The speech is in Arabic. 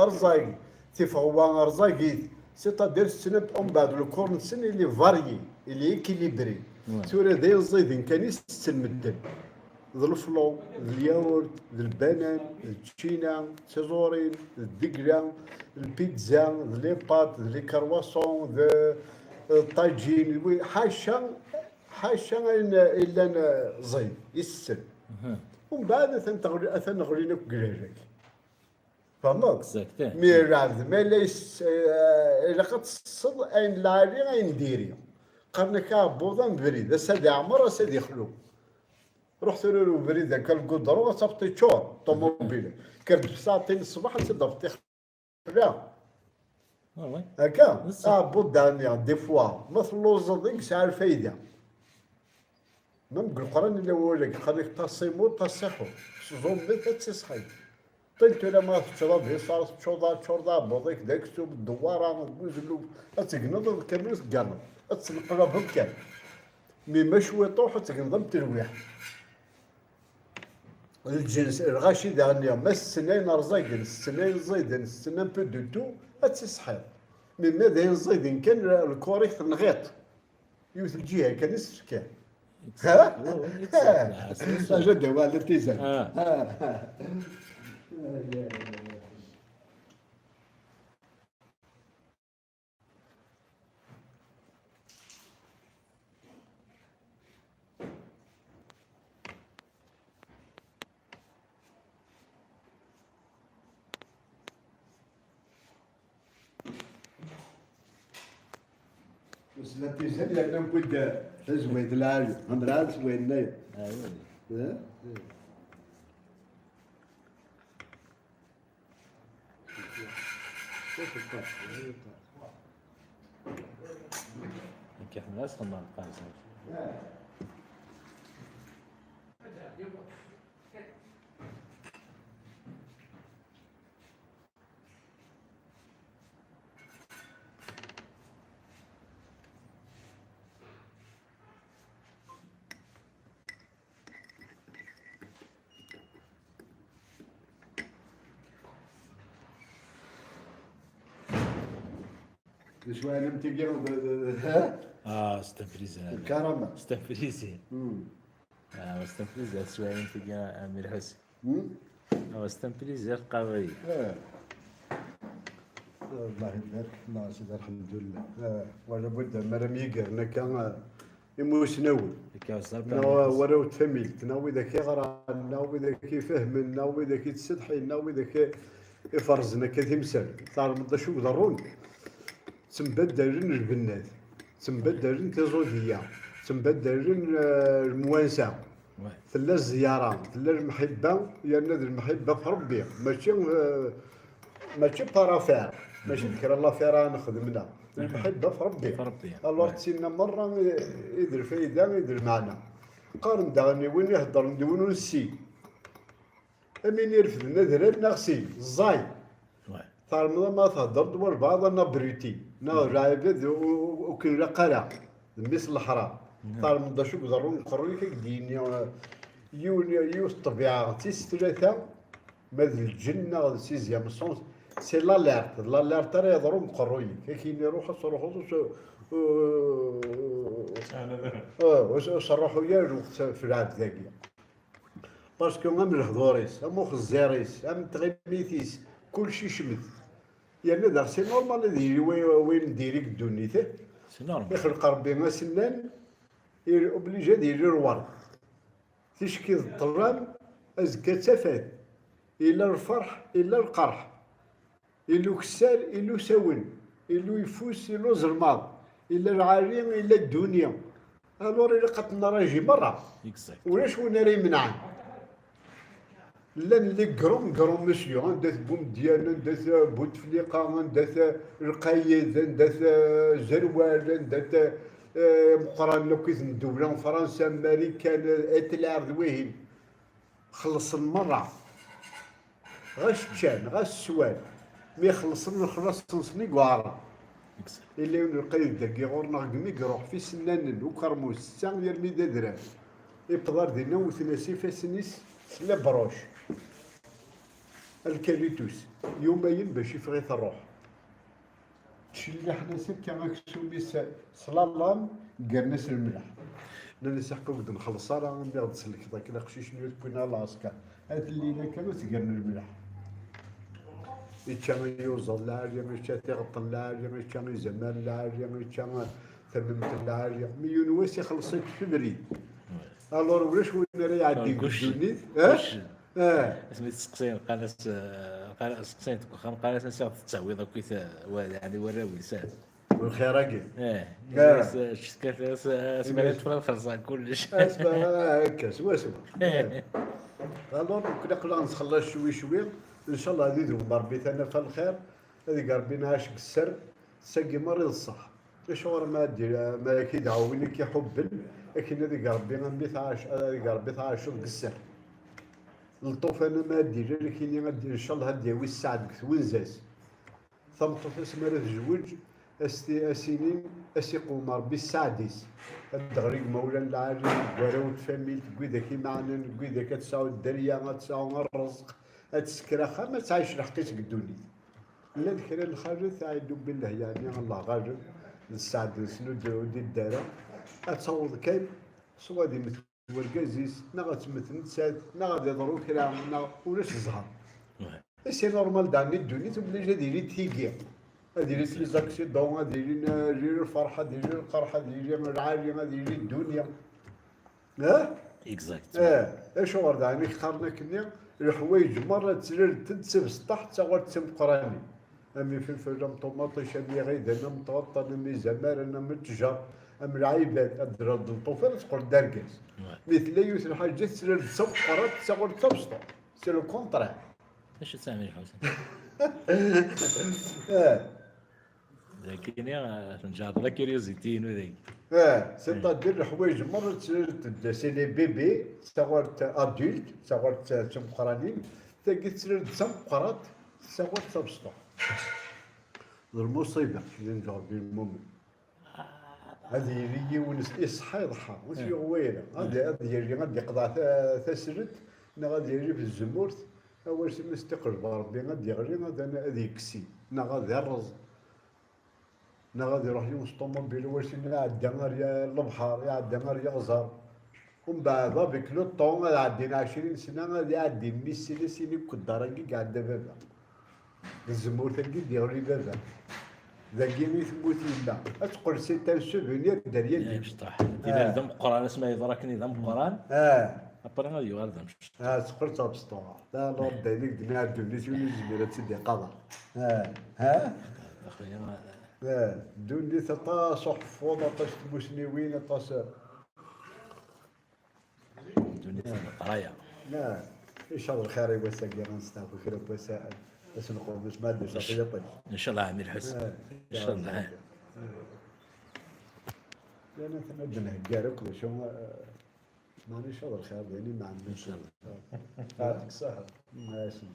ارزاق تيفغوا ارزاقيت سيتادير السنه من بعد الكورن سن اللي فاريي اللي اكيليبري سوري داير زايدين كان يستن مدن ذا الفلو ذا الياورت ذا البنان ذا التشينا تيزورين ذا الدقلة البيتزا ذا لي بات ذا لي كرواسون ذا الطاجين حاشا الا زايد يستن ومن بعد ثنغرينا كراجك فهمت؟ مي راه ما ليس الا كتصد اين لاري اين ديري قرنا كابوضا بريد سادي عمر سادي خلو رحت له بريد هكا القدرو وصفتي تشور طوموبيل كرت ساعتين الصباح صدفتي لا هكا بودانيا دي فوا مثل لوز ضيق ساعه الفايده نقول القران اللي هو لك خليك تصيمو تصيحو زومبي تتصحي قلت له ما تشرب هي صارت تشوضا بوضيك داك السوق الدواره نقول اتقنض كامل تقنض اتنقلب هكا مي مشوي طوح تقنض ترويح الجنس الغاشي دانيا ما السنين رزاقن السنين زايدن السنين بدو تو اتصحي مي ماذا زايدن كان الكوريك تنغيط يوث الجهه كان السكان ها جد والدتي زين بس لا تيزن لأنه كنت زويد العالي عمران زويد نايم ها كيف الناس خمام قاسم شوية نمتقي ها استنفريزي الكرامة استنفريزي استنفريزي شوية نمتقي أمير حسن استنفريزي القوي الله يبارك الله سيدي الحمد لله ولا بد مرام يقرنا كان يموسناوي وراو تفميلت ناوي ذاك يغرى ناوي ذاك يفهم ناوي ذاك يتسدحي ناوي ذاك يفرزنا كتمثال صار مدا شو ضرون تنبدلن البنات تنبدلن تزودية تنبدلن الموانسة ثلا الزيارة ثلا المحبة لأن المحبة في ربي ماشي بارافير ماشي ذكر الله فيرا نخدمنا المحبة في ربي الله تسينا مرة يدير فايدة يدير معنا قارن داغني وين يهضر ندون نسي أمين يرفد نذهب نغسي الزاي صار ما تهضر دول بعض انا بريتي نا رايبد وكل رقرا مثل الحرام صار من شو قدروا نقروا لك دينيا يو الطبيعه تيس ثلاثه ماذ الجنه سيزيام الصونس سي لا ترى يضروا نقروا لك كاين يروحوا وصرحوا يا في العاد ذاكيا باسكو ام الهضوريس ام الزيريس ام تغيبيتيس كلشي شمت يعني هذا سي نورمال هذه وين ديريك دونيته سي نورمال يخلق ربي ما سنان اوبليجي ديري الورد تشكي الطرام ازكى تفات الا الفرح الا القرح الا كسال الا ساون الا يفوس الا زرماض الا العالم الا الدنيا الور الا قتلنا راجي برا ولاش وين راه يمنعن لان اللي قرم مسيو عندها بوم ديالنا عندها بوتفليقه عندها القايد عندها زروال عندها مقران لو كيز الدوله فرنسا امريكا اتلار وين خلص المره غاش تشان غاش السوال مي خلصنا خلاص نصني كوارا اللي القايد داكي غورنا قمي يروح في سنان وكرموس سان يرمي درهم يقدر دينا وثلاثي فاسنيس لا بروش الكاليتوس يومين باش يفغيث الروح. شي اللي حنا سكا مكسومي سلالام قرنس الملح. انا نسحقو قد نخلص راه نبيض تسلك ذاك القشيش اللي كنا لاسكا هاد الليله كانت تقرن الملح. يتشان يوصل لعالية مشى تغطن لعالية مشى زمان لعالية مشى ثممت لعالية مليون واس يخلص الشبري. الور ولاش وين راه يعدي قدوني اسمي تسقسين قال سقسين تكون قال اساس التعويض كيف يعني وراوي ساعه والخير راكي شكات سمعت في الخرصان كلش اسمع هكا سوا الور كنا قبل نخلص شوي شوي ان شاء الله هذه ذوق ربي انا في الخير هذه ربي عاشق السر ساقي مريض الصح شهور ما دير ما كيدعوني كيحبن لكن هذه ربي غنبيت عاش هذه ربي عاشق السر الطوف انا ما دير لكن غادي ان شاء الله هدي وي السعد ونزاز ثم طوف اسمها تزوج اسينين اسيقوم ربي السعديس الدغريق مولانا العالي وراود فاميل تقوي ذاك معنا تقوي ذاك تساوي الدريه ما تساوي الرزق السكراخه ما تعيش الحقيقه قدوني لا ذكر الخارج عيدو بالله يعني الله غالب السعد سنود ودي الدارة اتصور كاين سوا دي ورقازيس نغا تمثل نساد نغا يضرو كلام نغا ولاش الزهر سي نورمال داني الدنيا تبدا جا ديري تيكيا هادي لي تريزاكسي دون هادي لي الفرحه ديري القرحه ديري العاليه ديري الدنيا اكزاكت اش هو داني اختارنا كنيا الحوايج مره تسرر تنسب سطح تاغور تسم قراني امي فلفل ام طماطيش امي غيد انا مطوطن امي زمار انا متجر ام العيبات ادرد الطوفان تقول داركاس مثل يوث الحاجات تسرر تسم قرات تاغور تبسطو سي لو كونترا اش تعمل حسين لكن يا نجاب لا كيوريوزيتي وذاك سيتادير الحوايج مرة تسرر سي لي بيبي تاغور ادولت تاغور تسم قرانين تاكي تسرر تسم قرات تاغور تبسطو المصيبة اللي نجرب المؤمن هذه اللي ونس يصحى يضحى ماشي غويلة هذه اللي غادي يقضى تسرد نا غادي يجي في الزمورت اول شيء مستقر ربي غادي يغلي هذا يكسي نا غادي يرز نا غادي يروح يوص طوموبيل اول شيء يعدي غير البحر يعدي غير يغزر ومن بعد بكلو الطون عدينا 20 سنة غادي يعدي 100 سنة كدار قاعد بابا الزمور تلقي يغلي بابا ذاكي مي تموت يلا تقول سي تان سوفونير داريا دي مشطح دير ذم قران اسمها يدركني ذم قران ابرا غادي يغال ذم تقول تابسطوع لا لا دايلك دماغ دونيس ولا زميرة تسدي قضا اخويا دوني تا صحف ولا طاش تبوسني وين طاش دوني قرايه لا ان شاء الله الخير يوسع غنستافو خير وسائل بس نقول باش ما اديش عطيه طيب ان شاء الله عمير حسن ان شاء الله لان تنبنى كارك وشو ما ان شاء الله الخير يعني ما عندنا ان شاء الله يعطيك الصحه ماشي